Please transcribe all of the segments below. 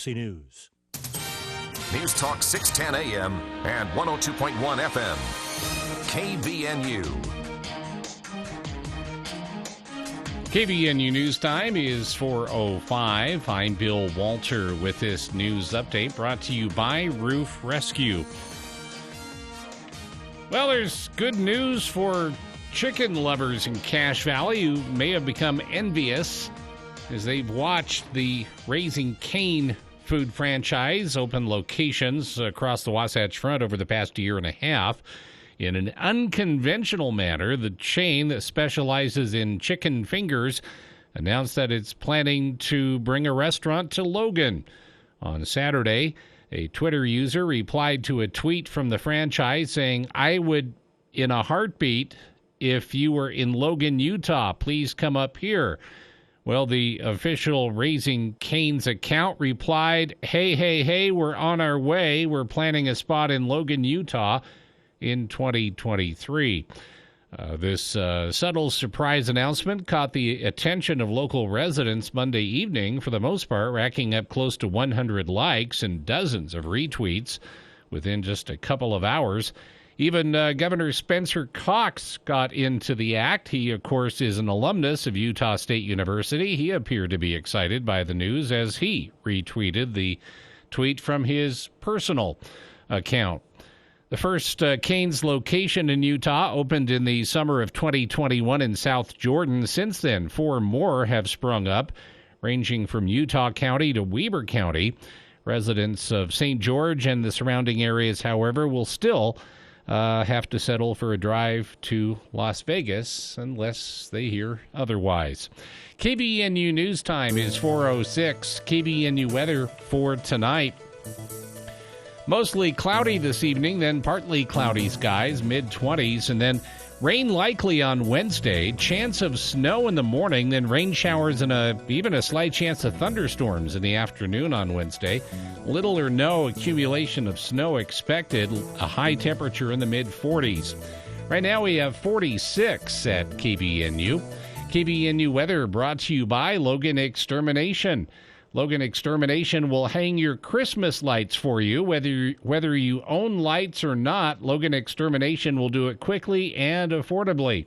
Roxy News. News Talk 610 AM and 102.1 FM. KBNU. KBNU News Time is 4:05. I'm Bill Walter with this news update brought to you by Roof Rescue. Well, there's good news for chicken lovers in Cache Valley who may have become envious as they've watched the Raising Cane food franchise open locations across the Wasatch Front over the past year and a half. In an unconventional manner, the chain that specializes in chicken fingers announced that it's planning to bring a restaurant to Logan. On Saturday, a Twitter user replied to a tweet from the franchise saying, "I would, in a heartbeat, if you were in Logan, Utah, please come up here." Well, the official Raising Cane's account replied, hey, we're on our way. We're planning a spot in Logan, Utah in 2023. This subtle surprise announcement caught the attention of local residents Monday evening, for the most part, racking up close to 100 likes and dozens of retweets within just a couple of hours. Even Governor Spencer Cox got into the act. He, of course, is an alumnus of Utah State University. He appeared to be excited by the news as he retweeted the tweet from his personal account. The first Cane's location in Utah opened in the summer of 2021 in South Jordan. Since then, 4 more have sprung up, ranging from Utah County to Weber County. Residents of St. George and the surrounding areas, however, will still have to settle for a drive to Las Vegas unless they hear otherwise. KBNU News Time is 4:06. KBNU weather for tonight. Mostly cloudy this evening, then partly cloudy skies, mid-20s, and then rain likely on Wednesday. Chance of snow in the morning, then rain showers and even a slight chance of thunderstorms in the afternoon on Wednesday. Little or no accumulation of snow expected. A high temperature in the mid-40s. Right now we have 46 at KBNU. KBNU weather brought to you by Logan Extermination. Logan Extermination will hang your Christmas lights for you. Whether you own lights or not, Logan Extermination will do it quickly and affordably.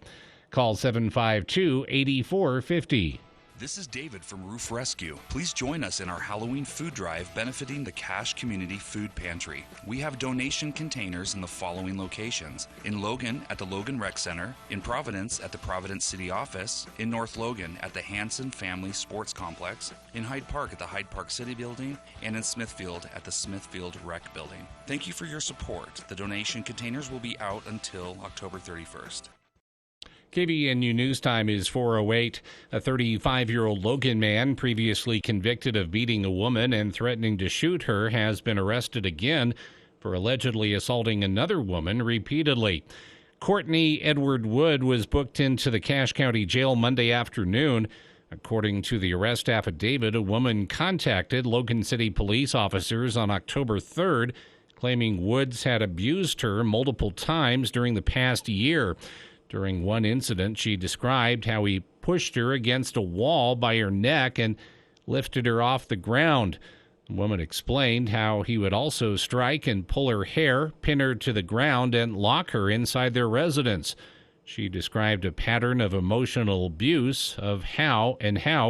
Call 752-8450. This is David from Roof Rescue. Please join us in our Halloween food drive benefiting the Cache Community Food Pantry. We have donation containers in the following locations: in Logan at the Logan Rec Center, in Providence at the Providence City Office, in North Logan at the Hanson Family Sports Complex, in Hyde Park at the Hyde Park City Building, and in Smithfield at the Smithfield Rec Building. Thank you for your support. The donation containers will be out until October 31st. KBNU News Time is 4:08. A 35-year-old Logan man previously convicted of beating a woman and threatening to shoot her has been arrested again for allegedly assaulting another woman repeatedly. Courtney Edward Wood was booked into the Cache County Jail Monday afternoon. According to the arrest affidavit, a woman contacted Logan City police officers on October 3rd, claiming Woods had abused her multiple times during the past year. During one incident, she described how he pushed her against a wall by her neck and lifted her off the ground. The woman explained how he would also strike and pull her hair, pin her to the ground, and lock her inside their residence. She described a pattern of emotional abuse of how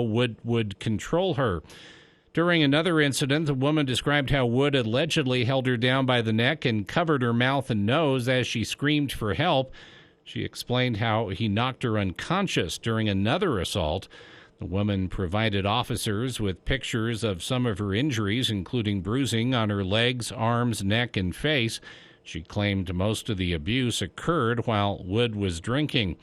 Wood would control her. During another incident, the woman described how Wood allegedly held her down by the neck and covered her mouth and nose as she screamed for help. She explained how he knocked her unconscious during another assault. The woman provided officers with pictures of some of her injuries, including bruising on her legs, arms, neck, and face. She claimed most of the abuse occurred while Wood was drinking.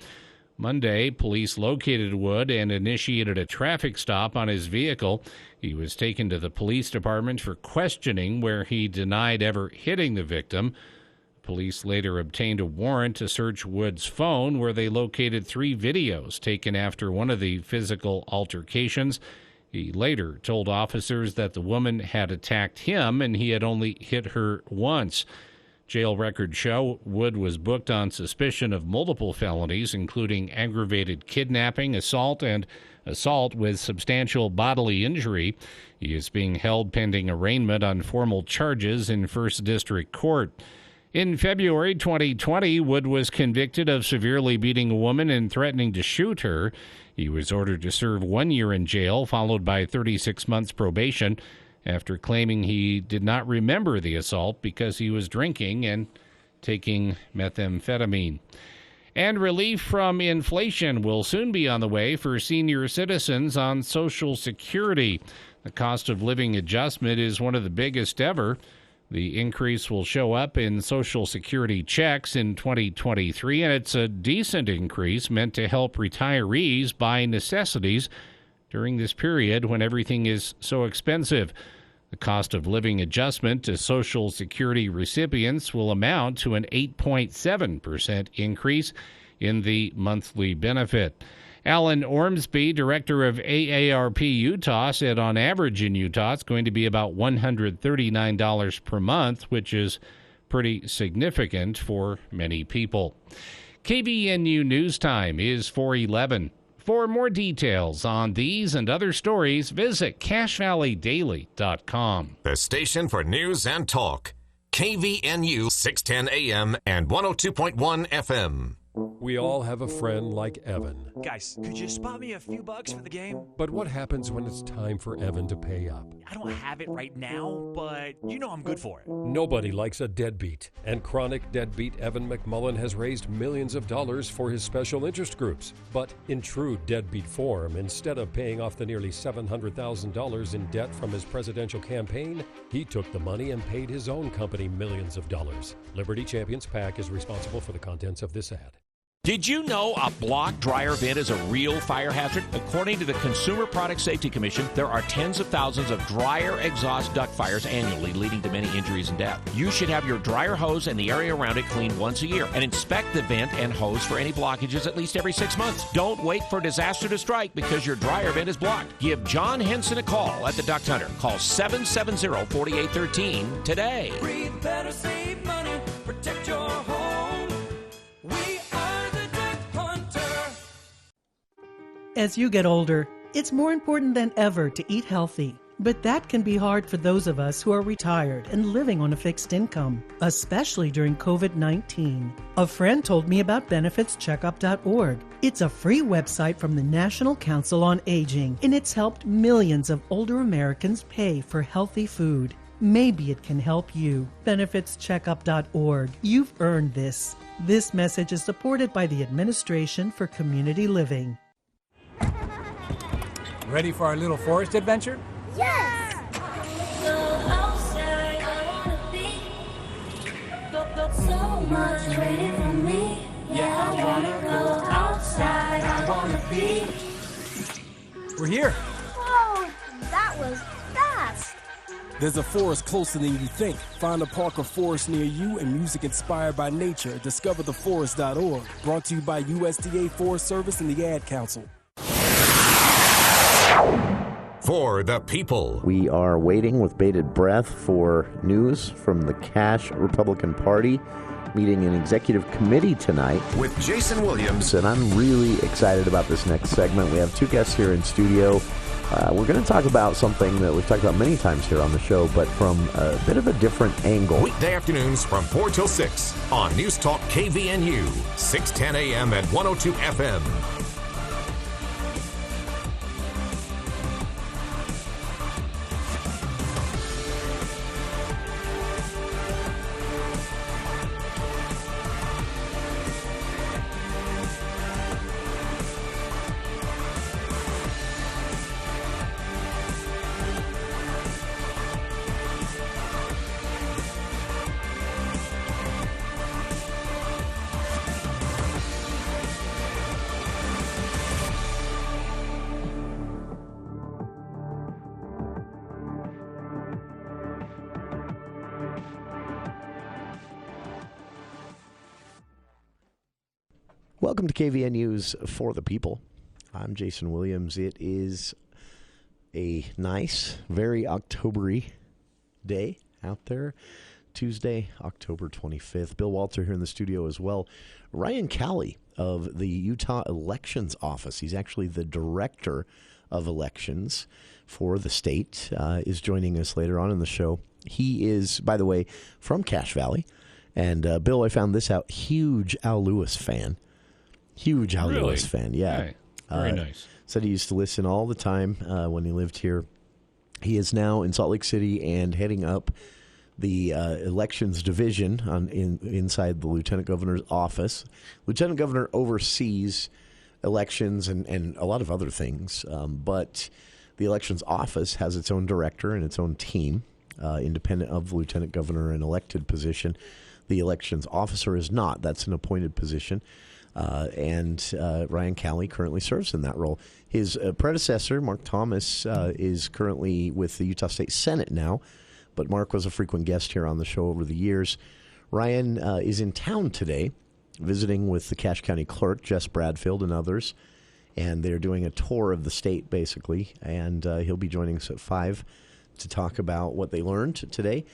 Monday, police located Wood and initiated a traffic stop on his vehicle. He was taken to the police department for questioning, where he denied ever hitting the victim. Police later obtained a warrant to search Wood's phone, where they located 3 videos taken after one of the physical altercations. He later told officers that the woman had attacked him and he had only hit her once. Jail records show Wood was booked on suspicion of multiple felonies, including aggravated kidnapping, assault, and assault with substantial bodily injury. He is being held pending arraignment on formal charges in First District Court. In February 2020, Wood was convicted of severely beating a woman and threatening to shoot her. He was ordered to serve 1 year in jail, followed by 36 months probation, after claiming he did not remember the assault because he was drinking and taking methamphetamine. And relief from inflation will soon be on the way for senior citizens on Social Security. The cost of living adjustment is one of the biggest ever. The increase will show up in Social Security checks in 2023, and it's a decent increase meant to help retirees buy necessities during this period when everything is so expensive. The cost of living adjustment to Social Security recipients will amount to an 8.7% increase in the monthly benefit. Alan Ormsby, director of AARP Utah, said on average in Utah it's going to be about $139 per month, which is pretty significant for many people. KVNU News Time is 4:11. For more details on these and other stories, visit CashValleyDaily.com. The station for news and talk. KVNU 610 AM and 102.1 FM. We all have a friend like Evan. Guys, could you spot me a few bucks for the game? But what happens when it's time for Evan to pay up? I don't have it right now, but you know I'm good for it. Nobody likes a deadbeat, and chronic deadbeat Evan McMullen has raised millions of dollars for his special interest groups. But in true deadbeat form, instead of paying off the nearly $700,000 in debt from his presidential campaign, he took the money and paid his own company millions of dollars. Liberty Champions PAC is responsible for the contents of this ad. Did you know a block dryer vent is a real fire hazard? According to the Consumer Product Safety Commission, there are tens of thousands of dryer exhaust duct fires annually, leading to many injuries and death. You should have your dryer hose and the area around it cleaned once a year and inspect the vent and hose for any blockages at least every 6 months. Don't wait for disaster to strike because your dryer vent is blocked. Give John Henson a call at the Duct Hunter. Call 770-4813 today. Breathe better, save money, protect your home. We are the Duct Hunter. As you get older, it's more important than ever to eat healthy. But that can be hard for those of us who are retired and living on a fixed income, especially during COVID-19. A friend told me about benefitscheckup.org. It's a free website from the National Council on Aging, and it's helped millions of older Americans pay for healthy food. Maybe it can help you. Benefitscheckup.org. You've earned this. This message is supported by the Administration for Community Living. Ready for our little forest adventure? Yes! Go outside, I wanna be. Got so much waiting for me. Yeah, I wanna go outside, I wanna be. We're here. Whoa, that was fast. There's a forest closer than you think. Find a park or forest near you and music inspired by nature. DiscoverTheForest.org. Brought to you by USDA Forest Service and the Ad Council. For the people. We are waiting with bated breath for news from the Cash Republican Party meeting an executive committee tonight. With Jason Williams. And I'm really excited about this next segment. We have two guests here in studio. We're going to talk about something that we've talked about many times here on the show, but from a bit of a different angle. Weekday afternoons from 4 till 6 on News Talk KVNU, 610 AM and 102 FM. Welcome to KVNU's For the People. I'm Jason Williams. It is a nice, very October-y day out there. Tuesday, October 25th. Bill Walter here in the studio as well. Ryan Cowley of the Utah Elections Office. He's actually the director of elections for the state, is joining us later on in the show. He is, by the way, from Cache Valley. And Bill, I found this out, huge Al Lewis fan. Huge Al Lewis fan, yeah. Right. Very nice. Said he used to listen all the time when he lived here. He is now in Salt Lake City and heading up the elections division inside the lieutenant governor's office. Lieutenant governor oversees elections and a lot of other things, but the elections office has its own director and its own team, independent of the lieutenant governor, an elected position. The elections officer is not. That's an appointed position. And Ryan Cowley currently serves in that role. His predecessor, Mark Thomas, is currently with the Utah State Senate now, but Mark was a frequent guest here on the show over the years. Ryan is in town today, visiting with the Cache County Clerk, Jess Bradfield, and others, and they're doing a tour of the state, basically, and he'll be joining us at 5 to talk about what they learned today,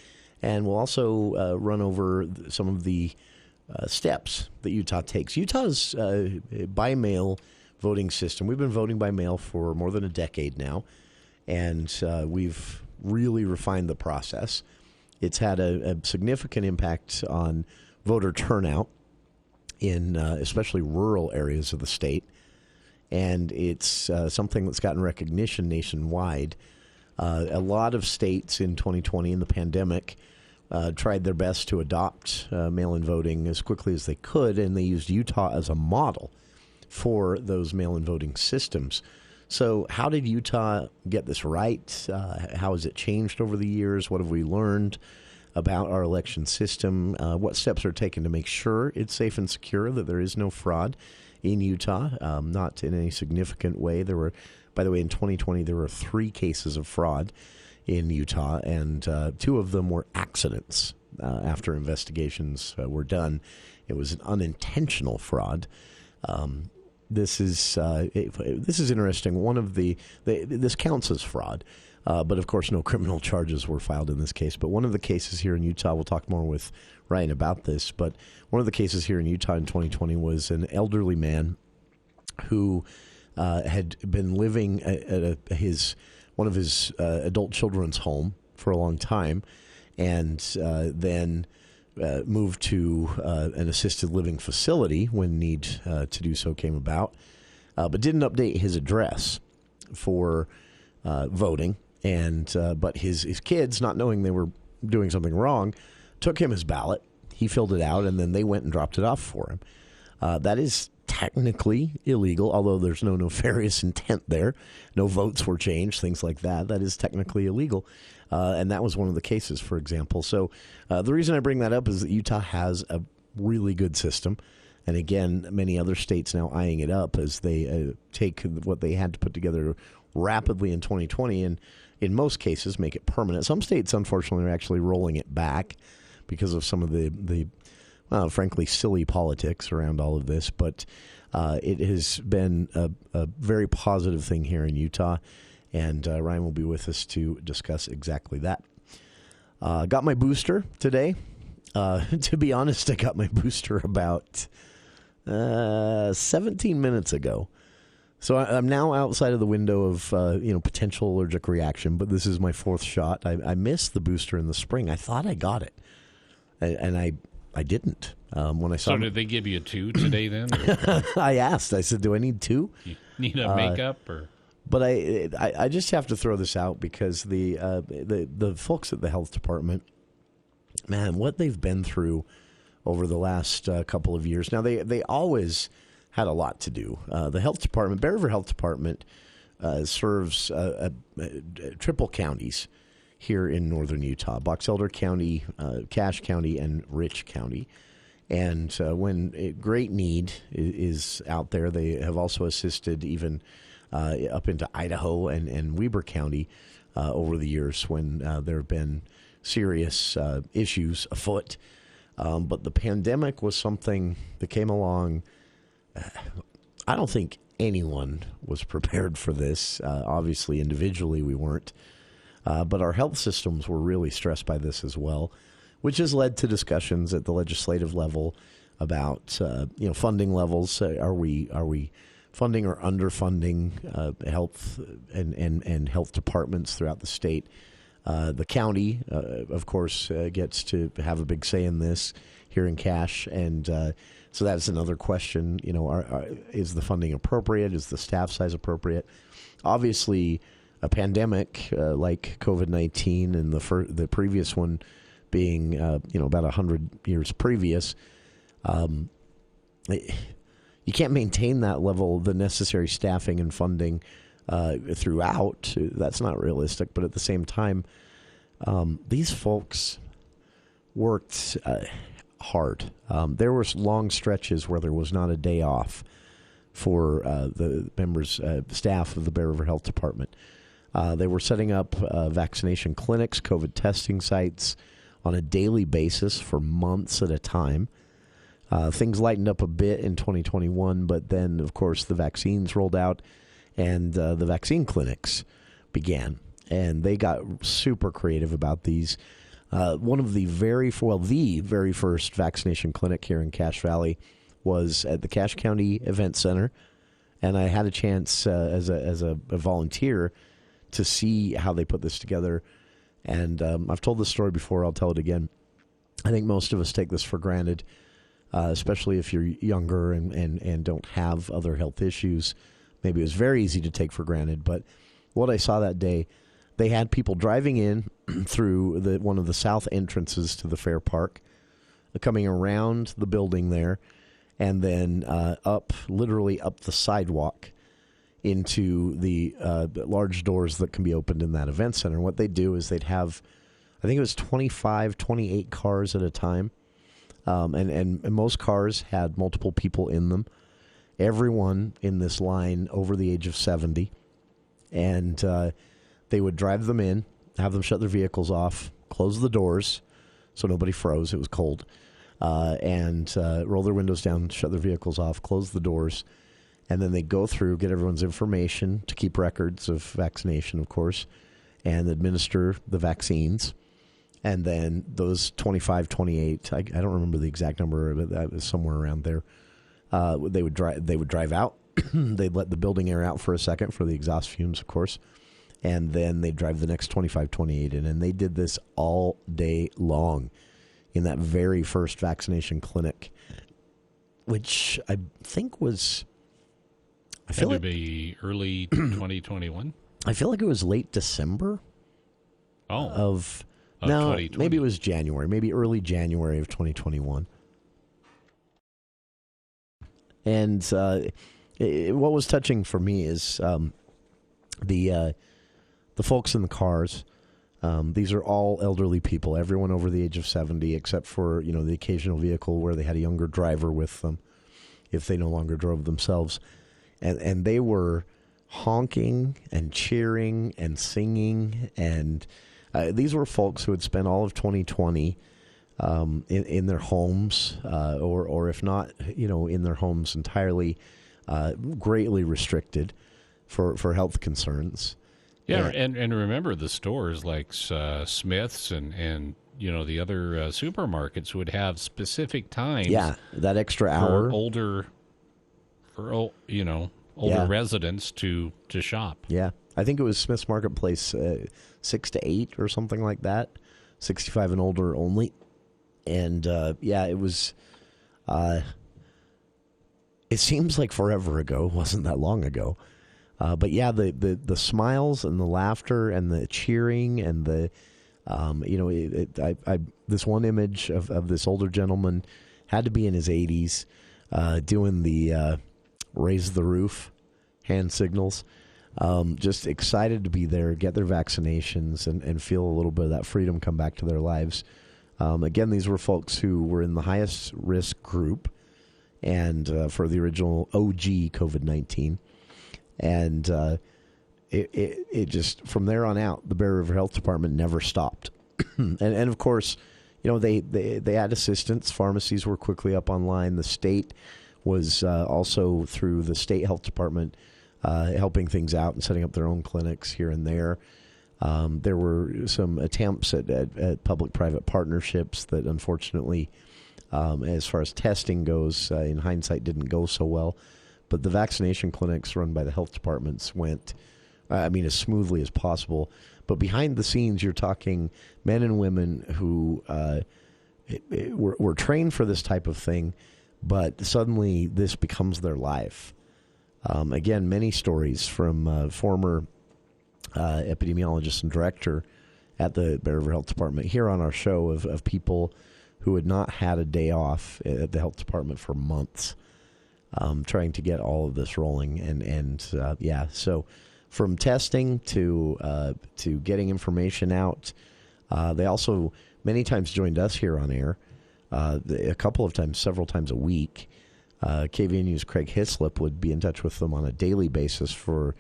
and we'll also run over some of the steps that Utah takes. Utah's by-mail voting system, we've been voting by mail for more than a decade now, and we've really refined the process. It's had a significant impact on voter turnout in especially rural areas of the state, and it's something that's gotten recognition nationwide. A lot of states in 2020 in the pandemic tried their best to adopt mail-in voting as quickly as they could, and they used Utah as a model for those mail-in voting systems. So how did Utah get this right? How has it changed over the years? What have we learned about our election system? What steps are taken to make sure it's safe and secure, that there is no fraud in Utah, not in any significant way? There were, by the way, in 2020, there were 3 cases of fraud in Utah, and 2 of them were accidents after investigations were done. It was an unintentional fraud. This is interesting. One of this counts as fraud, but of course no criminal charges were filed in this case. But one of the cases here in Utah, we'll talk more with Ryan about this, but one of the cases here in Utah in 2020 was an elderly man who had been living at one of his adult children's home for a long time, and then moved to an assisted living facility when need to do so came about, but didn't update his address for voting. And but his kids, not knowing they were doing something wrong, took him his ballot. He filled it out, and then they went and dropped it off for him. That is technically illegal, although there's no nefarious intent there. No votes were changed, things like that. That is technically illegal. And that was one of the cases, for example. So the reason I bring that up is that Utah has a really good system. And again, many other states now eyeing it up as they take what they had to put together rapidly in 2020 and in most cases make it permanent. Some states, unfortunately, are actually rolling it back because of some of the frankly, silly politics around all of this. But it has been a very positive thing here in Utah. And Ryan will be with us to discuss exactly that. Got my booster today. To be honest, I got my booster about 17 minutes ago. So I'm now outside of the window of potential allergic reaction, but this is my 4th shot. I missed the booster in the spring. I thought I got it, and I didn't. When I saw. So did they give you 2 today then? I asked. I said, "Do I need 2? You need a makeup or?" But I just have to throw this out because the folks at the health department, man, what they've been through over the last couple of years. Now they always had a lot to do. The health department, Bear River Health Department, serves triple counties here in northern Utah: Box Elder County, Cache County, and Rich County. And when great need is out there, they have also assisted even up into Idaho and Weber County over the years when there have been serious issues afoot. But the pandemic was something that came along. I don't think anyone was prepared for this. Obviously, individually, we weren't. But our health systems were really stressed by this as well. which has led to discussions at the legislative level about funding levels. Are we funding or underfunding health and health departments throughout the state? The county, of course, gets to have a big say in this here in Cache, and so that's another question. Is the funding appropriate? Is the staff size appropriate? Obviously, a pandemic like COVID-19 and the previous one being about 100 years previous, you can't maintain that level, the necessary staffing and funding throughout. That's not realistic. But at the same time, these folks worked hard. There were long stretches where there was not a day off for the members, staff of the Bear River Health Department. They were setting up vaccination clinics, COVID testing sites on a daily basis for months at a time. Things lightened up a bit in 2021, but then, of course, the vaccines rolled out and the vaccine clinics began. And they got super creative about these. One of the very first vaccination clinic here in Cache Valley was at the Cache County Event Center. And I had a chance as a volunteer to see how they put this together. And I've told this story before. I'll tell it again. I think most of us take this for granted, especially if you're younger and don't have other health issues. Maybe it was very easy to take for granted. But what I saw that day, they had people driving in through one of the south entrances to the fair park, coming around the building there, and then literally up the sidewalk into the large doors that can be opened in that event center. And what they'd do is they'd have, I think it was 25, 28 cars at a time. And most cars had multiple people in them. Everyone in this line over the age of 70. And they would drive them in, have them shut their vehicles off, close the doors so nobody froze. It was cold. And roll their windows down, shut their vehicles off, close the doors. And then they go through, get everyone's information to keep records of vaccination, of course, and administer the vaccines. And then those 25, 28, I don't remember the exact number, but that was somewhere around there. They would drive out. They'd let the building air out for a second for the exhaust fumes, of course. And then they'd drive the next 25, 28 in. And they did this all day long in that very first vaccination clinic, which I think was... Had to be early 2021? I feel like it was late December. Of no, 2020. Maybe it was January, maybe early January of 2021. And what was touching for me is the folks in the cars. These are all elderly people, everyone over the age of 70, except for the occasional vehicle where they had a younger driver with them, if they no longer drove themselves. And they were honking and cheering and singing. And these were folks who had spent all of 2020 in their homes, or if not, in their homes entirely, greatly restricted for health concerns. Yeah, and remember the stores like Smith's and the other supermarkets would have specific times. Yeah, that extra hour. For residents to shop. Yeah, I think it was Smith's Marketplace 6 to 8 or something like that, 65 and older only. And it was. It seems like forever ago. It wasn't that long ago. But yeah, the smiles and the laughter and the cheering and the, this one image of this older gentleman had to be in his 80s, doing the raise the roof hand signals, just excited to be there, get their vaccinations, and feel a little bit of that freedom come back to their lives. Again, these were folks who were in the highest risk group, and for the original OG COVID-19. And it just, from there on out, the Bear River Health Department never stopped. and of course, they had assistance. Pharmacies were quickly up online. The state was also, through the state health department, helping things out and setting up their own clinics here and there. There were some attempts at public-private partnerships that, unfortunately, as far as testing goes, in hindsight, didn't go so well. But the vaccination clinics run by the health departments went, as smoothly as possible. But behind the scenes, you're talking men and women who were trained for this type of thing, but suddenly this becomes their life. Again, many stories from former epidemiologist and director at the Bear River Health Department here on our show of people who had not had a day off at the health department for months, trying to get all of this rolling. So from testing to getting information out, they also many times joined us here on air, a couple of times, several times a week. KVNU's Craig Hislop would be in touch with them on a daily basis for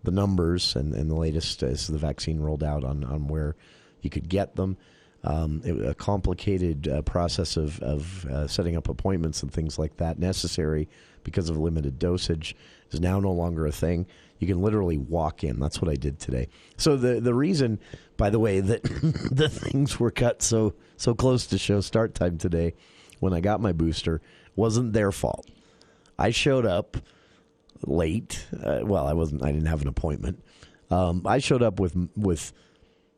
the numbers and the latest as the vaccine rolled out on where you could get them. It was a complicated process of setting up appointments and things like that necessary because of limited dosage is now no longer a thing. You can literally walk in. That's what I did today. So the reason, by the way, that the things were cut so close to show start time today when I got my booster wasn't their fault. I showed up late. I didn't have an appointment. I showed up with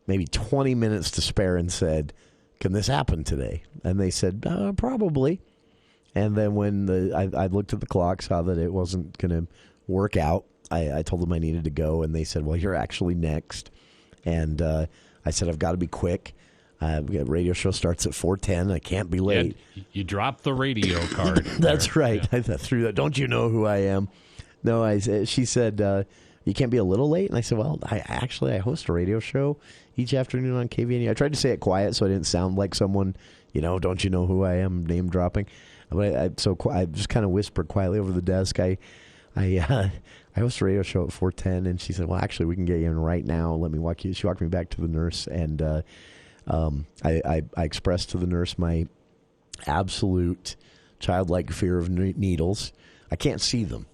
maybe 20 minutes to spare and said, "Can this happen today?" And they said, "Probably." And then when I looked at the clock, saw that it wasn't going to work out, I told them I needed to go, and they said, "Well, you're actually next." And I said, "I've got to be quick. Radio show starts at 4:10. I can't be late." Yeah, you dropped the radio card. That's right. Yeah. I threw that. "Don't you know who I am?" No, she said, "You can't be a little late?" And I said, "Well, I host a radio show each afternoon on KVNU." I tried to say it quiet so I didn't sound like someone, "Don't you know who I am?" name dropping. But I just kind of whispered quietly over the desk. I host a radio show at 4:10, and she said, "Well, actually, we can get you in right now. Let me walk you." She walked me back to the nurse, and I expressed to the nurse my absolute childlike fear of needles. I can't see them.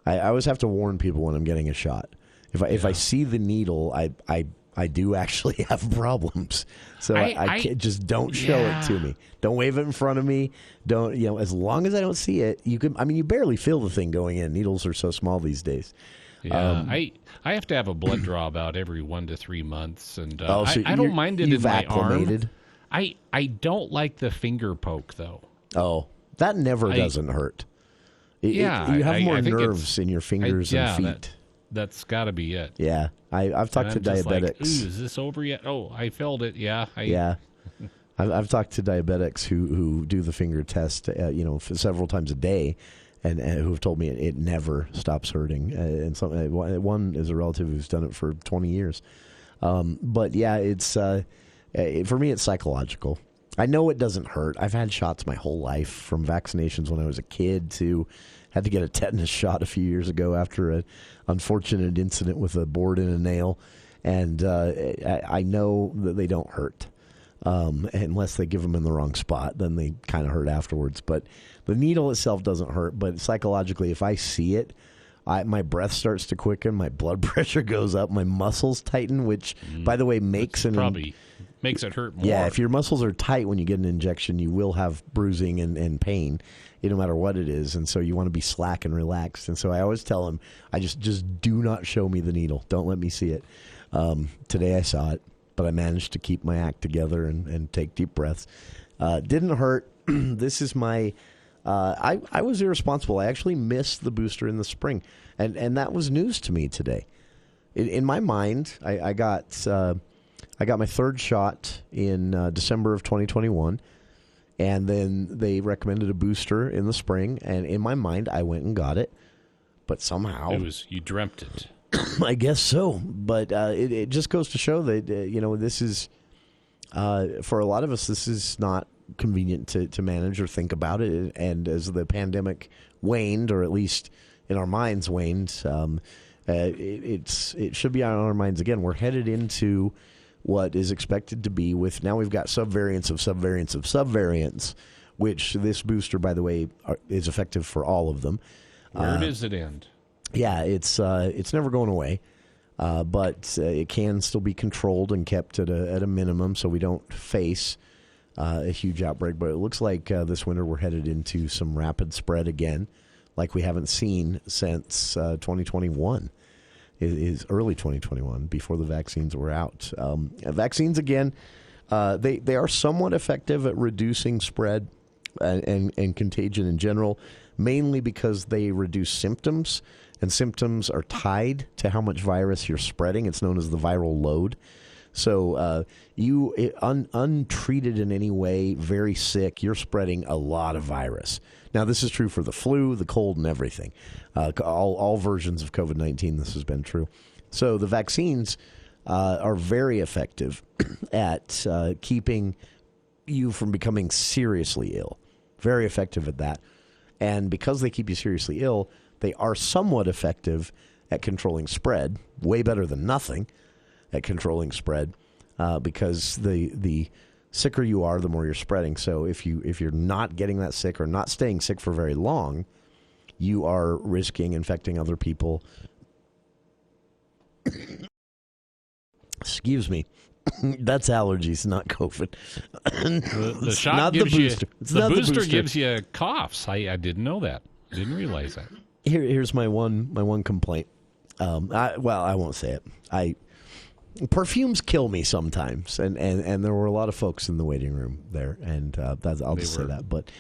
I always have to warn people when I'm getting a shot. If I see the needle, I do actually have problems. So I can't, just don't show it to me. Don't wave it in front of me. Don't, as long as I don't see it, you barely feel the thing going in. Needles are so small these days. Yeah, I have to have a blood draw about every 1 to 3 months, and I don't mind it in my arm. I don't like the finger poke though. Oh, that never doesn't hurt. You have more nerves in your fingers and feet. That's got to be it. Yeah, I've talked to diabetics. Like, is this over yet? Oh, I felt it. Yeah. I've talked to diabetics who do the finger test, several times a day, and who have told me it never stops hurting. And one is a relative who's done it for 20 years. But yeah, it's for me, it's psychological. I know it doesn't hurt. I've had shots my whole life, from vaccinations when I was a kid to had to get a tetanus shot a few years ago after an unfortunate incident with a board in a nail. And I know that they don't hurt. Unless they give them in the wrong spot, then they kind of hurt afterwards. But the needle itself doesn't hurt. But psychologically, if I see it, my breath starts to quicken, my blood pressure goes up, my muscles tighten, which, by the way, makes it hurt more. Yeah, if your muscles are tight when you get an injection, you will have bruising and pain, no matter what it is. And so you want to be slack and relaxed. And so I always tell them, I just do not show me the needle. Don't let me see it. Today I saw it, but I managed to keep my act together and take deep breaths. Didn't hurt. This is my... I was irresponsible. I actually missed the booster in the spring, and that was news to me today. In my mind, I got my third shot in December of 2021, and then they recommended a booster in the spring, and in my mind, I went and got it, but somehow... You dreamt it. I guess so, but it just goes to show that, this is, for a lot of us, this is not convenient to manage or think about it. And as the pandemic waned, or at least in our minds waned, it should be on our minds again. We're headed into what is expected to be now we've got subvariants of subvariants of subvariants, which this booster, by the way, is effective for all of them. Where does it end? Yeah, it's never going away. but it can still be controlled and kept at a minimum so we don't face a huge outbreak. But it looks like this winter we're headed into some rapid spread again, like we haven't seen since 2021. Is early 2021, before the vaccines were out. Vaccines, again, they are somewhat effective at reducing spread and contagion in general, mainly because they reduce symptoms, and symptoms are tied to how much virus you're spreading. It's known as the viral load. So untreated in any way, very sick, you're spreading a lot of virus. Now, this is true for the flu, the cold, and everything. All versions of COVID-19, this has been true. So the vaccines are very effective at keeping you from becoming seriously ill. Very effective at that. And because they keep you seriously ill, they are somewhat effective at controlling spread, way better than nothing at controlling spread, because the sicker you are, the more you're spreading. So if you're not getting that sick or not staying sick for very long, you are risking infecting other people. Excuse me. That's allergies, not COVID. The shot not gives the booster. You, the booster gives you coughs. I didn't know that. Didn't realize that. Here's my one complaint. I won't say it. Perfumes kill me sometimes, and there were a lot of folks in the waiting room there, and I'll just say that. But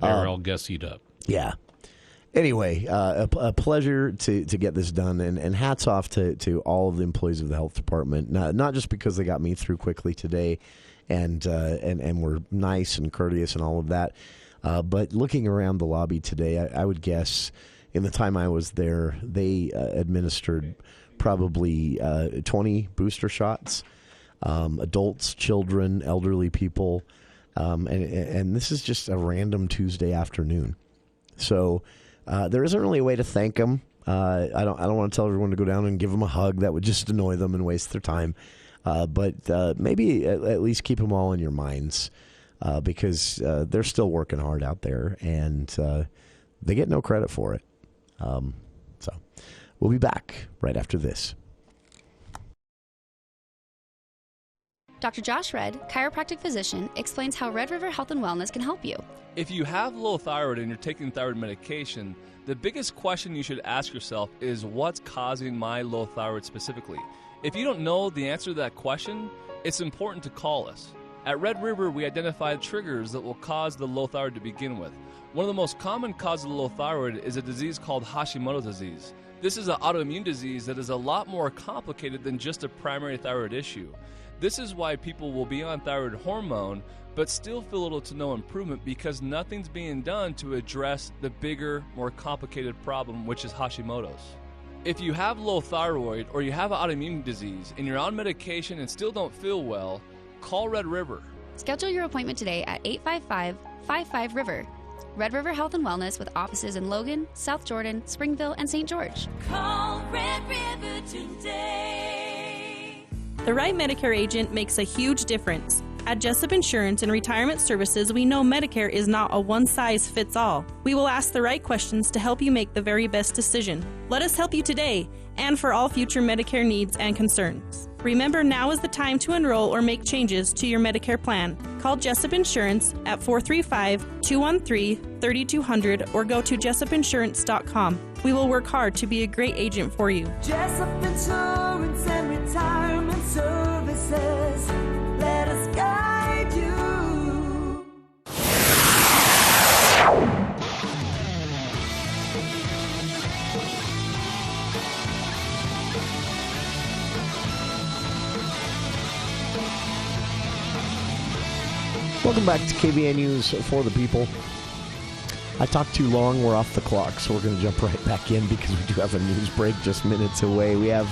they were all gussied up. Yeah. Anyway, a pleasure to get this done, and hats off to all of the employees of the health department. Not just because they got me through quickly today, and were nice and courteous and all of that, but looking around the lobby today, I would guess in the time I was there, they administered probably 20 booster shots, adults, children, elderly people, and this is just a random Tuesday afternoon. So there isn't really a way to thank them. I don't want to tell everyone to go down and give them a hug. That would just annoy them and waste their time. But maybe at least keep them all in your minds, because they're still working hard out there, and they get no credit for it. So we'll be back right after this. Dr. Josh Red, chiropractic physician, explains how Red River Health and Wellness can help you. If you have low thyroid and you're taking thyroid medication, the biggest question you should ask yourself is, what's causing my low thyroid specifically? If you don't know the answer to that question, it's important to call us. At Red River, we identified triggers that will cause the low thyroid to begin with. One of the most common causes of low thyroid is a disease called Hashimoto's disease. This is an autoimmune disease that is a lot more complicated than just a primary thyroid issue. This is why people will be on thyroid hormone but still feel little to no improvement, because nothing's being done to address the bigger, more complicated problem, which is Hashimoto's. If you have low thyroid or you have an autoimmune disease and you're on medication and still don't feel well, call Red River. Schedule your appointment today at 855-55-RIVER. Red River Health and Wellness, with offices in Logan, South Jordan, Springville, and St. George. Call Red River today. The right Medicare agent makes a huge difference. At Jessup Insurance and Retirement Services, we know Medicare is not a one-size-fits-all. We will ask the right questions to help you make the very best decision. Let us help you today and for all future Medicare needs and concerns. Remember, now is the time to enroll or make changes to your Medicare plan. Call Jessup Insurance at 435-213-3200 or go to jessupinsurance.com. We will work hard to be a great agent for you. Jessup Insurance and Retirement Services. Let us guide you. Welcome back to KVN News for the People. I talked too long. We're off the clock, so we're going to jump right back in because we do have a news break just minutes away. We have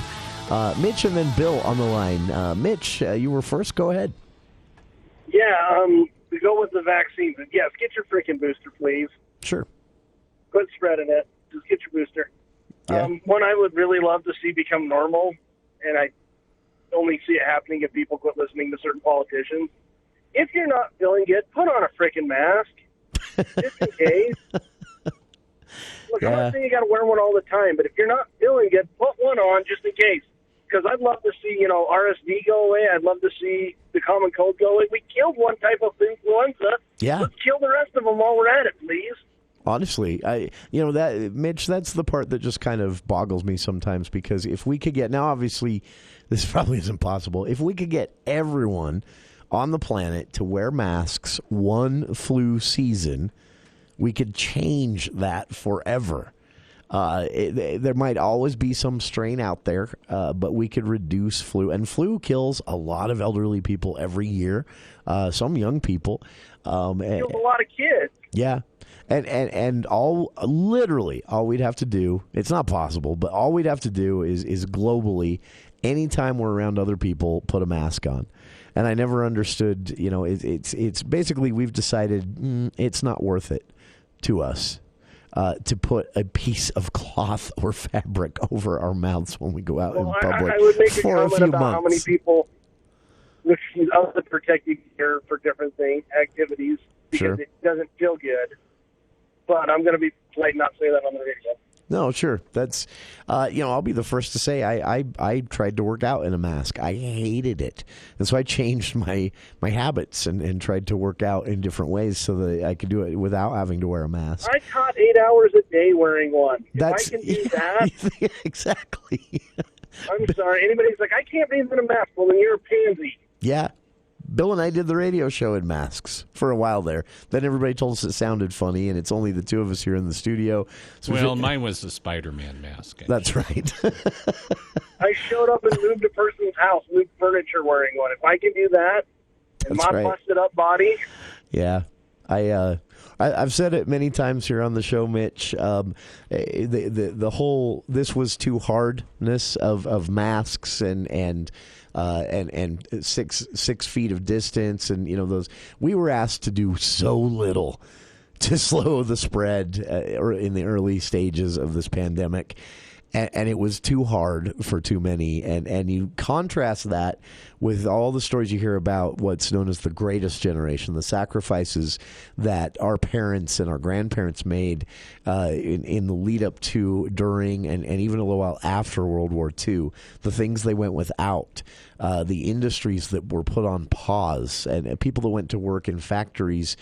Mitch and then Bill on the line. Mitch, you were first. Go ahead. Yeah, we go with the vaccines. Yes, get your freaking booster, please. Sure. Quit spreading it. Just get your booster. Yeah. One I would really love to see become normal, and I only see it happening if people quit listening to certain politicians. If you're not feeling good, put on a freaking mask, just in case. Look, I'm not saying you got to wear one all the time, but if you're not feeling good, put one on just in case. Because I'd love to see, RSV go away. I'd love to see the common cold go away. We killed one type of influenza. Yeah. Let's kill the rest of them while we're at it, please. Honestly, Mitch, that's the part that just kind of boggles me sometimes, because if we could get, now obviously this probably isn't possible, if we could get everyone on the planet to wear masks one flu season, we could change that forever. There might always be some strain out there, but we could reduce flu. And flu kills a lot of elderly people every year, some young people. Kills a lot of kids. Yeah. And literally all we'd have to do, it's not possible, but all we'd have to do is globally, anytime we're around other people, put a mask on. And I never understood, it's basically we've decided it's not worth it to us to put a piece of cloth or fabric over our mouths when we go out in public I would make a for a comment few about months. how many people refuse other protective gear for different activities because it doesn't feel good. But I'm going to be polite and not say that on the radio. No, sure. That's, I'll be the first to say I tried to work out in a mask. I hated it. And so I changed my habits and tried to work out in different ways so that I could do it without having to wear a mask. I taught 8 hours a day wearing one. If I can do that. Exactly. I'm sorry. Anybody's like, I can't breathe in a mask. Well, then you're a pansy. Yeah. Bill and I did the radio show in masks for a while there. Then everybody told us it sounded funny, and it's only the two of us here in the studio. So mine was the Spider-Man mask. That's right. I showed up and moved a person's house, moved furniture wearing one. If I can do that, in my busted up body. Yeah. I've said it many times here on the show, Mitch. The whole this was too hardness of masks and 6 feet of distance, and those, we were asked to do so little to slow the spread in the early stages of this pandemic. And it was too hard for too many. And you contrast that with all the stories you hear about what's known as the greatest generation, the sacrifices that our parents and our grandparents made in the lead up to, during, and even a little while after World War II, the things they went without, the industries that were put on pause, and people that went to work in factories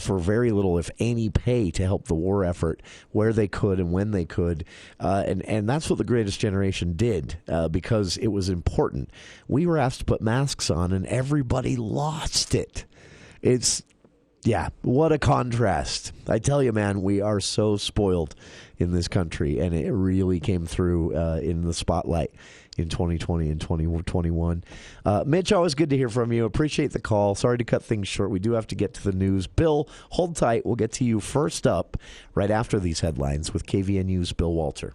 for very little, if any, pay to help the war effort where they could and when they could. And that's what the greatest generation did because it was important. We were asked to put masks on, and everybody lost it. What a contrast. I tell you, man, we are so spoiled in this country, and it really came through in the spotlight in 2020 and 2021. Mitch, always good to hear from you. Appreciate the call. Sorry to cut things short. We do have to get to the news. Bill, hold tight. We'll get to you first up right after these headlines with KVNU's Bill Walter.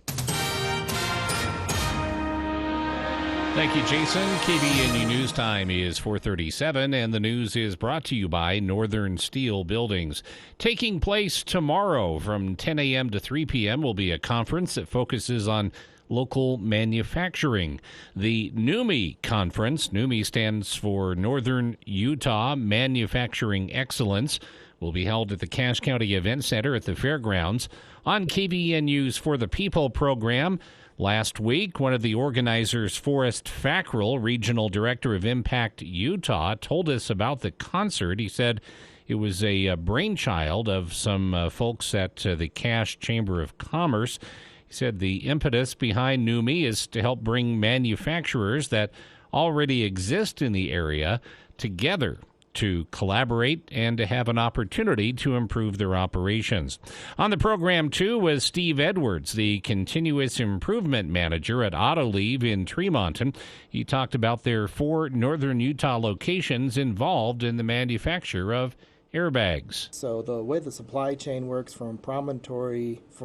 Thank you, Jason. KVNU News Time is 4:37, and the news is brought to you by Northern Steel Buildings. Taking place tomorrow from 10 a.m. to 3 p.m. will be a conference that focuses on local manufacturing. The NUMMI conference, NUMMI stands for Northern Utah Manufacturing Excellence, will be held at the Cache County Event Center at the Fairgrounds. On KVNU's For the People program, last week, one of the organizers, Forrest Fackrell, Regional Director of Impact Utah, told us about the concert. He said it was a brainchild of some folks at the Cache Chamber of Commerce. He said the impetus behind NUMMI is to help bring manufacturers that already exist in the area together to collaborate and to have an opportunity to improve their operations. On the program, too, was Steve Edwards, the Continuous Improvement Manager at Autoleave in Tremonton. He talked about their 4 northern Utah locations involved in the manufacture of airbags. So the way the supply chain works from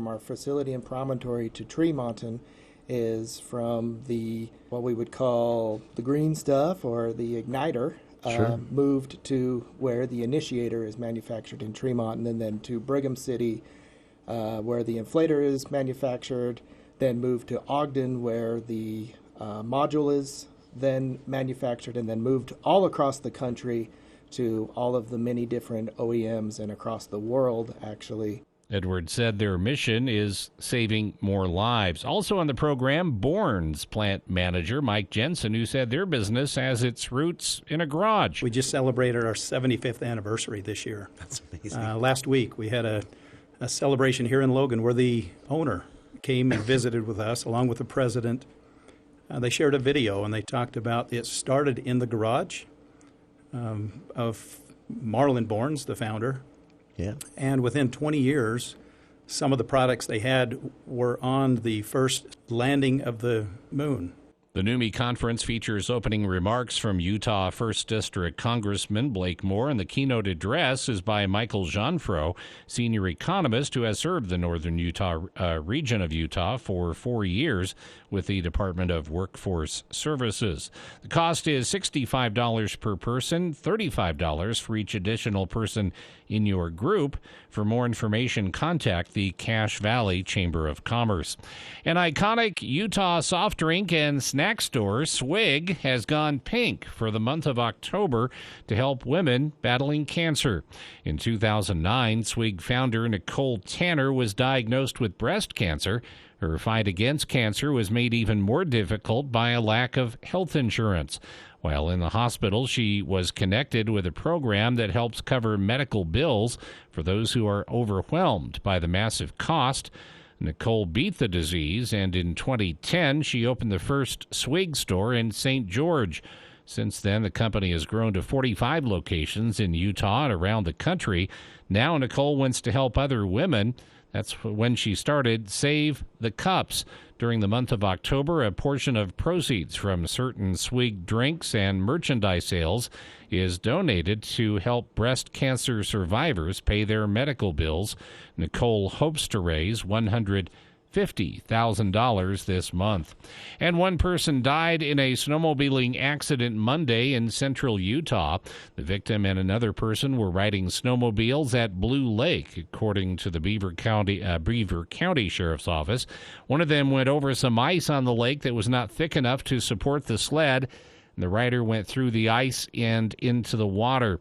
our facility in Promontory to Tremonton is from what we would call the green stuff or the igniter, moved to where the initiator is manufactured in Tremonton, and then to Brigham City where the inflator is manufactured, then moved to Ogden where the module is then manufactured, and then moved all across the country to all of the many different OEMs and across the world, actually. Edwards said their mission is saving more lives. Also on the program, Bourne's plant manager, Mike Jensen, who said their business has its roots in a garage. We just celebrated our 75th anniversary this year. That's amazing. Last week we had a celebration here in Logan where the owner came and visited with us along with the president. They shared a video and they talked about it started in the garage of Marlon Bourne's, the founder. Yeah. And within 20 years, some of the products they had were on the first landing of the moon. The NUMMI conference features opening remarks from Utah 1st District Congressman Blake Moore, and the keynote address is by Michael Jeanfro, senior economist who has served the northern Utah region of Utah for 4 years with the Department of Workforce Services. The cost is $65 per person, $35 for each additional person in your group. For more information, contact the Cache Valley Chamber of Commerce. An iconic Utah soft drink and snack store, Swig, has gone pink for the month of October to help women battling cancer. In 2009, Swig founder Nicole Tanner was diagnosed with breast cancer. Her fight against cancer was made even more difficult by a lack of health insurance. While in the hospital, she was connected with a program that helps cover medical bills for those who are overwhelmed by the massive cost. Nicole beat the disease, and in 2010, she opened the first Swig store in St. George. Since then, the company has grown to 45 locations in Utah and around the country. Now Nicole wants to help other women. That's when she started Save the Cups. During the month of October, a portion of proceeds from certain Swig drinks and merchandise sales is donated to help breast cancer survivors pay their medical bills. Nicole hopes to raise $150,000 this month. And one person died in a snowmobiling accident Monday in central Utah. The victim and another person were riding snowmobiles at Blue Lake, according to the Beaver County Sheriff's Office. One of them went over some ice on the lake that was not thick enough to support the sled. The rider went through the ice and into the water.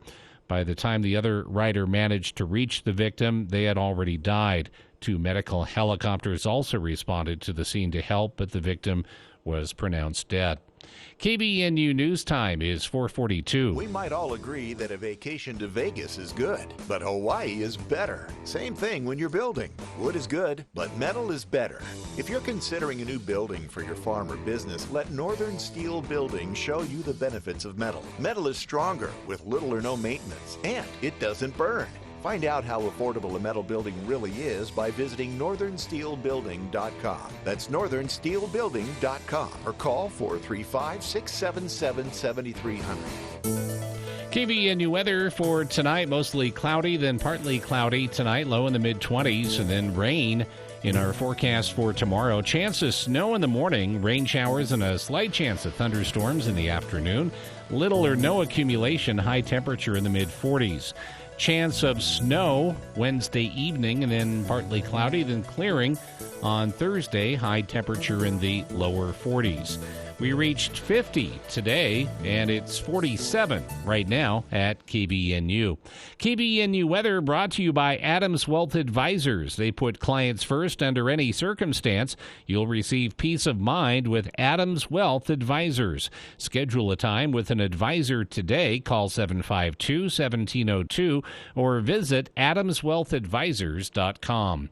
By the time the other rider managed to reach the victim, they had already died. 2 medical helicopters also responded to the scene to help, but the victim was pronounced dead. KBNU News Time is 4:42. We might all agree that a vacation to Vegas is good, but Hawaii is better. Same thing when you're building. Wood is good, but metal is better. If you're considering a new building for your farm or business, let Northern Steel Building show you the benefits of metal. Metal is stronger with little or no maintenance, and it doesn't burn. Find out how affordable a metal building really is by visiting northernsteelbuilding.com. That's northernsteelbuilding.com, or call 435-677-7300. KVNU weather for tonight, mostly cloudy, then partly cloudy tonight, low in the mid-20s, and then rain in our forecast for tomorrow. Chance of snow in the morning, rain showers, and a slight chance of thunderstorms in the afternoon. Little or no accumulation, high temperature in the mid-40s. Chance of snow Wednesday evening, and then partly cloudy, then clearing on Thursday, high temperature in the lower 40s. We reached 50 today, and it's 47 right now at KBNU. KBNU weather brought to you by Adams Wealth Advisors. They put clients first under any circumstance. You'll receive peace of mind with Adams Wealth Advisors. Schedule a time with an advisor today. Call 752-1702 or visit adamswealthadvisors.com.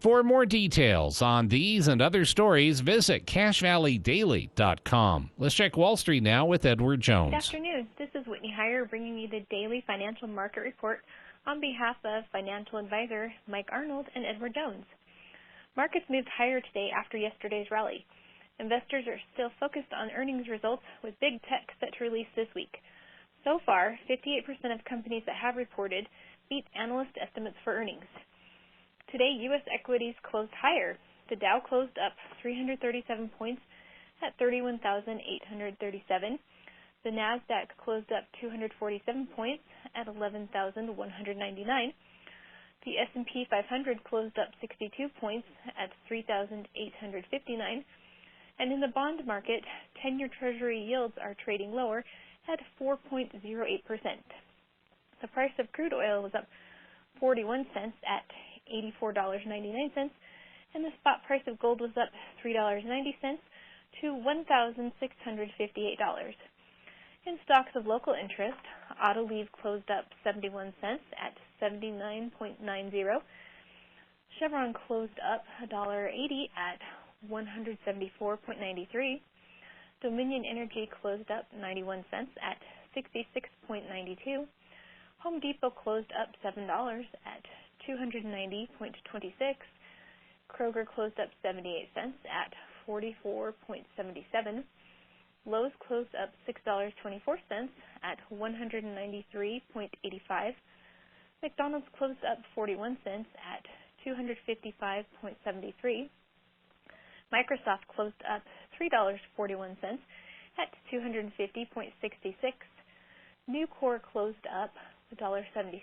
For more details on these and other stories, visit CacheValleyDaily.com. Let's check Wall Street now with Edward Jones. Good afternoon. This is Whitney Heyer bringing you the daily financial market report on behalf of financial advisor Mike Arnold and Edward Jones. Markets moved higher today after yesterday's rally. Investors are still focused on earnings results with big tech set to release this week. So far, 58% of companies that have reported beat analyst estimates for earnings. Today, U.S. equities closed higher. The Dow closed up 337 points at 31,837. The NASDAQ closed up 247 points at 11,199. The S&P 500 closed up 62 points at 3,859. And in the bond market, 10-year Treasury yields are trading lower at 4.08%. The price of crude oil was up 41 cents at $84.99, and the spot price of gold was up $3.90 to $1,658. In stocks of local interest, Autoliv closed up 71 cents at 79.90. Chevron closed up $1.80 at 174.93. Dominion Energy closed up 91 cents at 66.92. Home Depot closed up $7 at 290.26. Kroger closed up 78 cents at 44.77. Lowe's closed up $6.24 at 193.85. McDonald's closed up 41 cents at 255.73. Microsoft closed up $3.41 at 250.66. Nucor closed up $1.76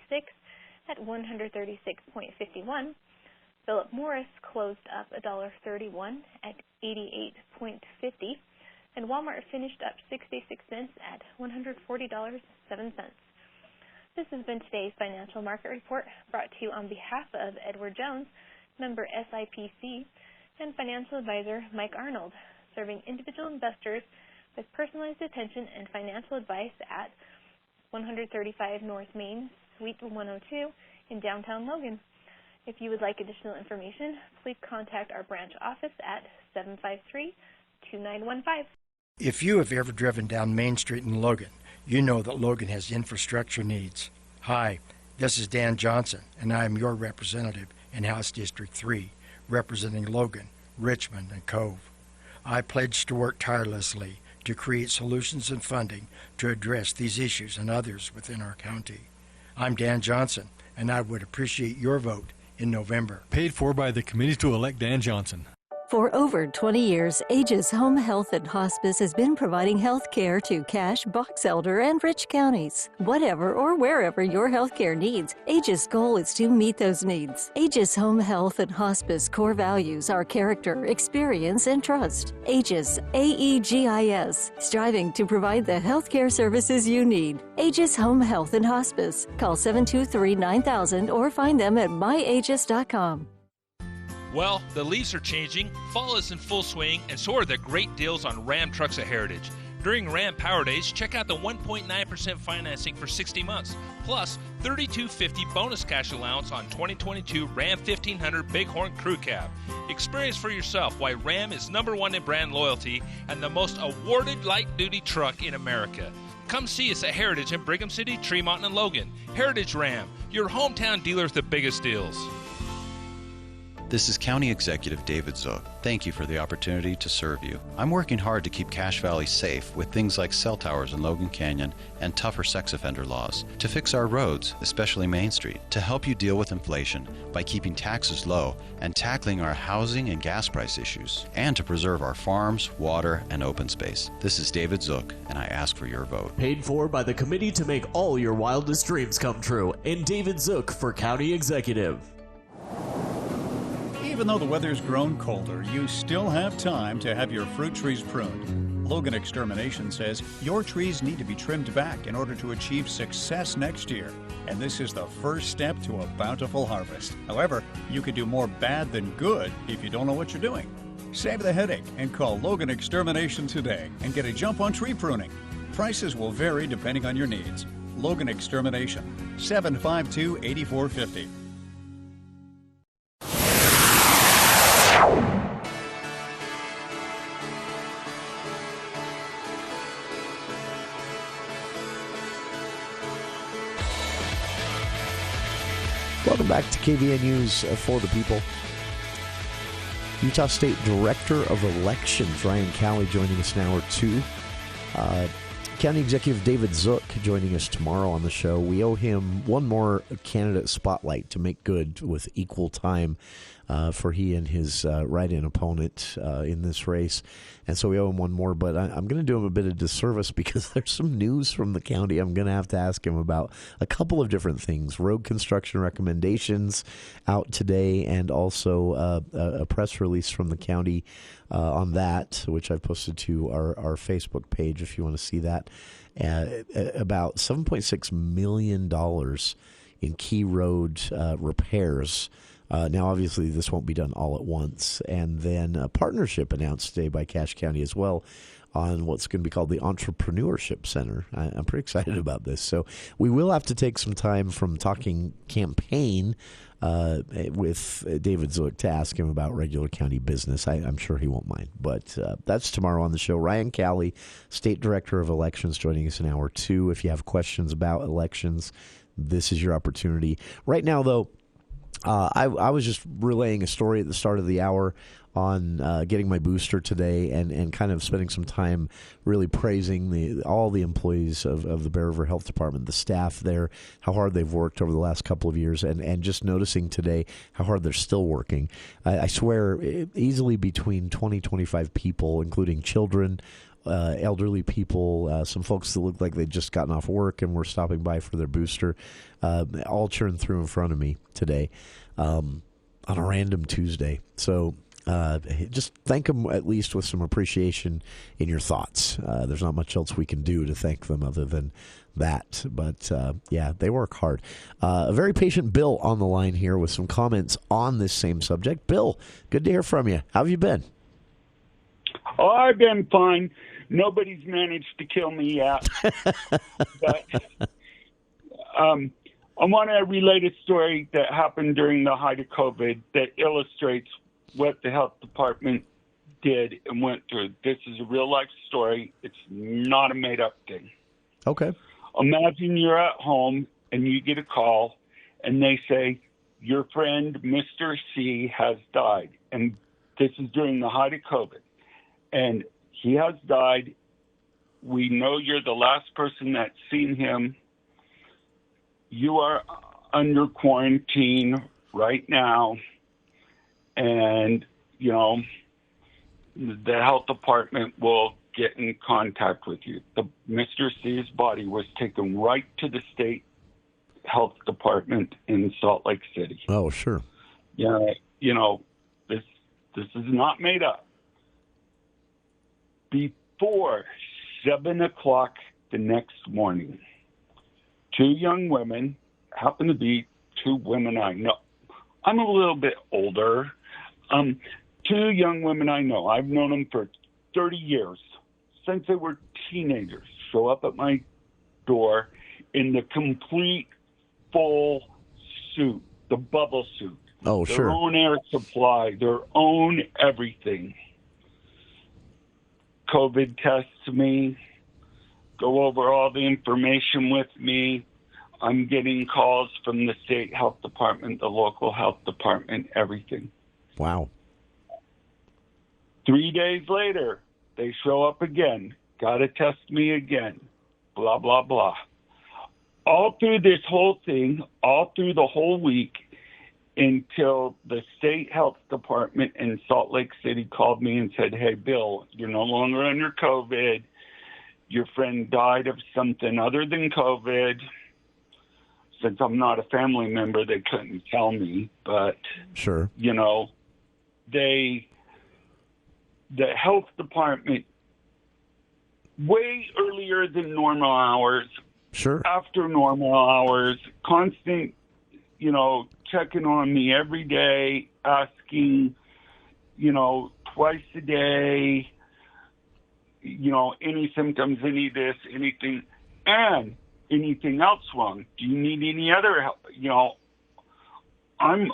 at 136.51. Philip Morris closed up $1.31 at 88.50. And Walmart finished up 66 cents at $140.07. This has been today's Financial Market Report, brought to you on behalf of Edward Jones, member SIPC, and financial advisor Mike Arnold, serving individual investors with personalized attention and financial advice at 135 North Main, Suite 102 in downtown Logan. If you would like additional information, please contact our branch office at 753-2915. If you have ever driven down Main Street in Logan, you know that Logan has infrastructure needs. Hi, this is Dan Johnson, and I am your representative in House District 3, representing Logan, Richmond, and Cove. I pledge to work tirelessly to create solutions and funding to address these issues and others within our county. I'm Dan Johnson, and I would appreciate your vote in November. Paid for by the committee to elect Dan Johnson. For over 20 years, Aegis Home Health and Hospice has been providing health care to Cache, Box Elder, and Rich counties. Whatever or wherever your health care needs, Aegis' goal is to meet those needs. Aegis Home Health and Hospice core values are character, experience, and trust. Aegis, AEGIS, striving to provide the health care services you need. Aegis Home Health and Hospice. Call 723-9000 or find them at myaegis.com. Well, the leaves are changing, fall is in full swing, and so are the great deals on Ram trucks at Heritage. During Ram Power Days, check out the 1.9% financing for 60 months, plus $3,250 bonus cash allowance on 2022 Ram 1500 Bighorn Crew Cab. Experience for yourself why Ram is #1 in brand loyalty and the most awarded light-duty truck in America. Come see us at Heritage in Brigham City, Tremont, and Logan. Heritage Ram, your hometown dealer with the biggest deals. This is County Executive David Zook. Thank you for the opportunity to serve you. I'm working hard to keep Cache Valley safe with things like cell towers in Logan Canyon and tougher sex offender laws, to fix our roads, especially Main Street, to help you deal with inflation by keeping taxes low and tackling our housing and gas price issues, and to preserve our farms, water, and open space. This is David Zook, and I ask for your vote. Paid for by the committee to make all your wildest dreams come true, and David Zook for County Executive. Even though the weather's grown colder, you still have time to have your fruit trees pruned. Logan Extermination says your trees need to be trimmed back in order to achieve success next year. And this is the first step to a bountiful harvest. However, you could do more bad than good if you don't know what you're doing. Save the headache and call Logan Extermination today and get a jump on tree pruning. Prices will vary depending on your needs. Logan Extermination, 752-8450. Welcome back to KVN News for the People. Utah State Director of Elections, Ryan Cowley, joining us in hour 2. County Executive David Zook joining us tomorrow on the show. We owe him one more candidate spotlight to make good with equal time for he and his write-in opponent in this race. And so we owe him one more, but I'm going to do him a bit of disservice because there's some news from the county I'm going to have to ask him about a couple of different things. Road construction recommendations out today, and also a press release from the county on that, which I've posted to our Facebook page if you want to see that, about $7.6 million in key road repairs Now, obviously, this won't be done all at once. And then a partnership announced today by Cache County as well on what's going to be called the Entrepreneurship Center. I'm pretty excited about this. So we will have to take some time from talking campaign with David Zook to ask him about regular county business. I'm sure he won't mind. But that's tomorrow on the show. Ryan Calley, State Director of Elections, joining us in hour 2. If you have questions about elections, this is your opportunity. Right now, though, I was just relaying a story at the start of the hour on getting my booster today and kind of spending some time really praising all the employees of the Bear River Health Department, the staff there, how hard they've worked over the last couple of years, and just noticing today how hard they're still working. I swear easily between 20, 25 people, including children, elderly people, some folks that look like they'd just gotten off work and were stopping by for their booster, all churned through in front of me today on a random Tuesday. So just thank them at least with some appreciation in your thoughts. There's not much else we can do to thank them other than that. But, yeah, they work hard. A very patient Bill on the line here with some comments on this same subject. Bill, good to hear from you. How have you been? Oh, I've been fine. Nobody's managed to kill me yet. But I want to relate a story that happened during the height of COVID that illustrates what the health department did and went through. This is a real-life story. It's not a made-up thing. Okay. Imagine you're at home and you get a call and they say, your friend, Mr. C, has died. And this is during the height of COVID. And he has died. We know you're the last person that's seen him. You are under quarantine right now. And, you know, the health department will get in contact with you. Mr. C's body was taken right to the state health department in Salt Lake City. Oh, sure. Yeah, you know, this is not made up. Before 7 o'clock the next morning, 2 young women, happen to be 2 women I know. I'm a little bit older. 2 young women I know. I've known them for 30 years, since they were teenagers, show up at my door in the complete full suit, the bubble suit. Oh, their sure. own air supply, their own everything. COVID tests me, go over all the information with me. I'm getting calls from the state health department, the local health department, everything. Wow. 3 days later, they show up again. Got to test me again. Blah, blah, blah. All through this whole thing, all through the whole week, until the state health department in Salt Lake City called me and said, hey, Bill, you're no longer under COVID. Your friend died of something other than COVID. Since I'm not a family member, they couldn't tell me. But, sure, you know, the health department, way earlier than normal hours, sure, after normal hours, constant, you know, checking on me every day, asking, you know, twice a day, you know, any symptoms, any this, anything, and anything else wrong. Do you need any other help? You know, I'm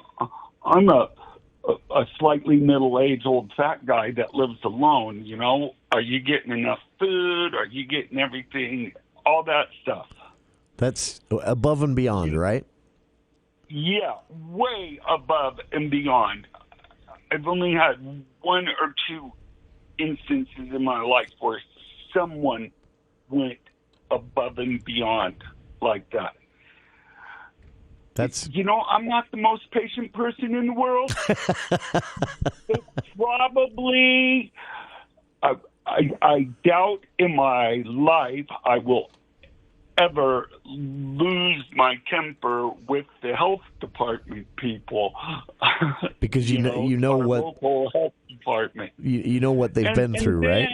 a slightly middle-aged old fat guy that lives alone, you know. Are you getting enough food? Are you getting everything? All that stuff. That's above and beyond, right? Yeah, way above and beyond. I've only had 1 or 2 instances in my life where someone went above and beyond like that. That's, you know, I'm not the most patient person in the world. It's probably, I doubt in my life I will ever lose my temper with the health department people. Because you know our what local health department. You know what they've been through, right?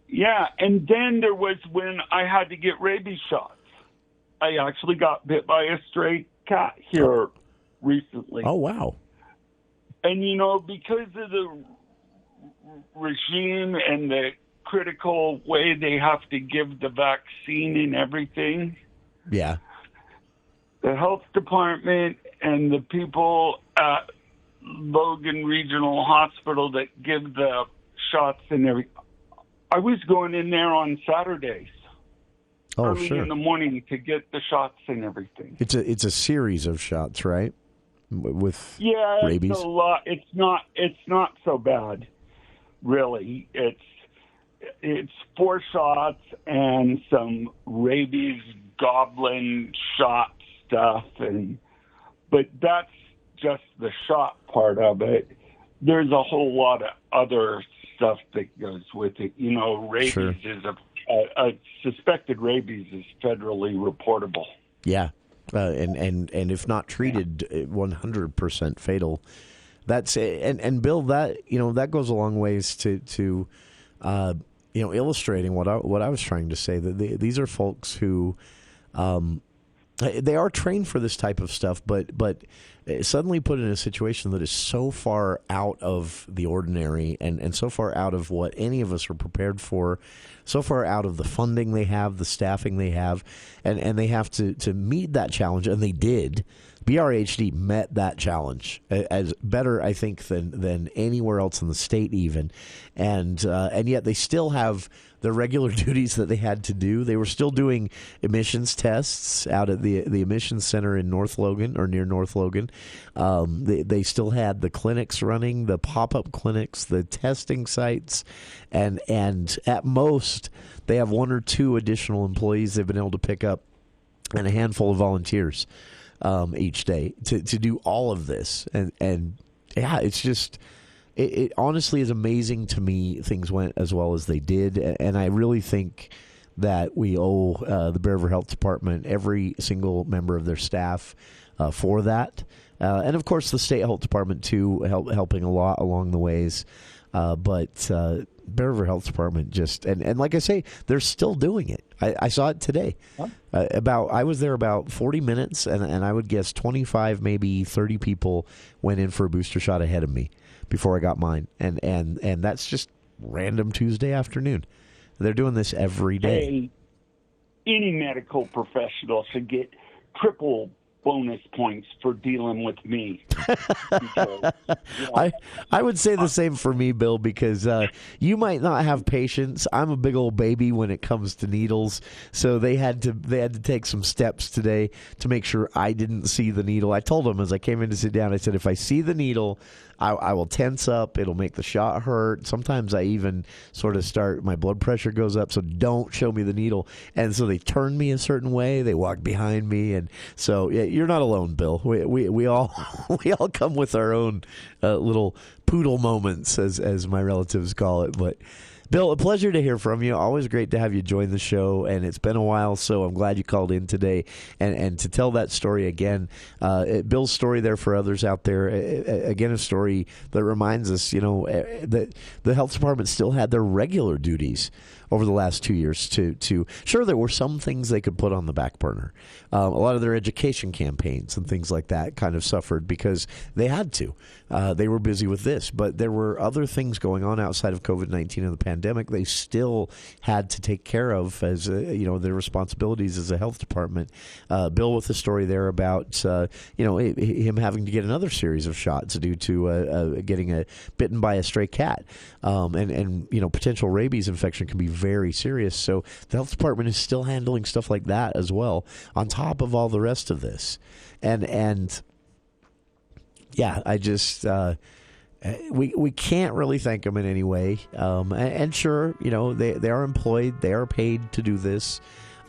Yeah, and then there was when I had to get rabies shots. I actually got bit by a stray cat here recently. Oh, wow. And, because of the regime and the critical way they have to give the vaccine and everything, Yeah. the health department and the people at Logan Regional Hospital that give the shots and everything. I was going in there on Saturdays. Early sure. in the morning to get the shots and everything. It's a series of shots, right? With Yeah, rabies. it's a lot. It's not so bad, really. It's 4 shots and some rabies goblin shot stuff, but that's just the shot part of it. There's a whole lot of other stuff that goes with it. Rabies Sure. is a suspected rabies is federally reportable. Yeah, and if not treated, 100% fatal. That's and Bill, that goes a long ways to illustrating what I was trying to say. That these are folks who they are trained for this type of stuff, but suddenly put in a situation that is so far out of the ordinary and so far out of what any of us are prepared for, so far out of the funding they have, the staffing they have, and they have to meet that challenge, and they did. BRHD met that challenge as better, I think, than anywhere else in the state even, and yet they still have the regular duties that they had to do. They were still doing emissions tests out at the emissions center in North Logan or near North Logan. They still had the clinics running, the pop-up clinics, the testing sites, and at most they have 1 or 2 additional employees they've been able to pick up and a handful of volunteers each day to do all of this. And yeah, it's just... It honestly is amazing to me things went as well as they did, and I really think that we owe the Bear River Health Department, every single member of their staff, for that. And, of course, the State Health Department, too, helping a lot along the ways. But Bear River Health Department just, and like I say, they're still doing it. I saw it today. I was there about 40 minutes, and I would guess 25, maybe 30 people went in for a booster shot ahead of me before I got mine, and that's just random Tuesday afternoon. They're doing this every day. Hey, any medical professional should get triple bonus points for dealing with me. Because, I would say the same for me, Bill, because you might not have patience. I'm a big old baby when it comes to needles, so they had to take some steps today to make sure I didn't see the needle. I told them as I came in to sit down, I said, if I see the needle, I will tense up. It'll make the shot hurt. Sometimes I even sort of my blood pressure goes up, so don't show me the needle. And so they turned me a certain way. They walked behind me. And so yeah, you're not alone, Bill. We all we all come with our own little poodle moments, as my relatives call it. But Bill, a pleasure to hear from you. Always great to have you join the show, and it's been a while, so I'm glad you called in today. And to tell that story again, Bill's story there for others out there, again, a story that reminds us, that the health department still had their regular duties over the last 2 years to sure, there were some things they could put on the back burner. A lot of their education campaigns and things like that kind of suffered because they had to. They were busy with this, but there were other things going on outside of COVID-19 and the pandemic they still had to take care of as their responsibilities as a health department. Bill with the story there about him having to get another series of shots due to getting bitten by a stray cat, and potential rabies infection can be very serious. So the health department is still handling stuff like that as well on top of all the rest of this, and yeah, I just we can't really thank them in any way. And sure, they are employed, they are paid to do this.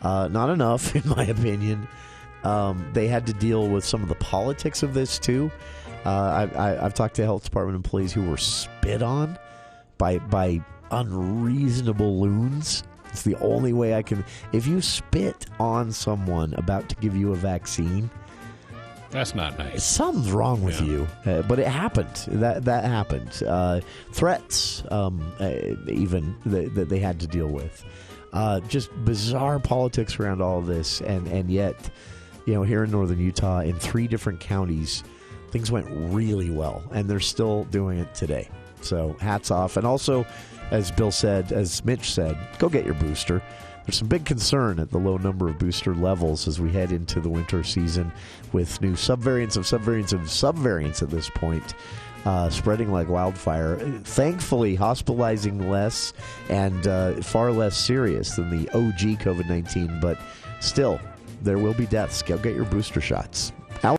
Not enough, in my opinion. They had to deal with some of the politics of this too. I've talked to health department employees who were spit on by unreasonable loons. It's the only way I can. If you spit on someone about to give you a vaccine, that's not nice. Something's wrong with you. But it happened. That happened. Threats, even that they had to deal with. Just bizarre politics around all of this, and yet, here in northern Utah, in 3 different counties, things went really well, and they're still doing it today. So hats off. And also, as Bill said, as Mitch said, go get your booster. There's some big concern at the low number of booster levels as we head into the winter season with new subvariants of subvariants of subvariants at this point, spreading like wildfire. Thankfully, hospitalizing less and far less serious than the OG COVID-19, but still, there will be deaths. Go get your booster shots.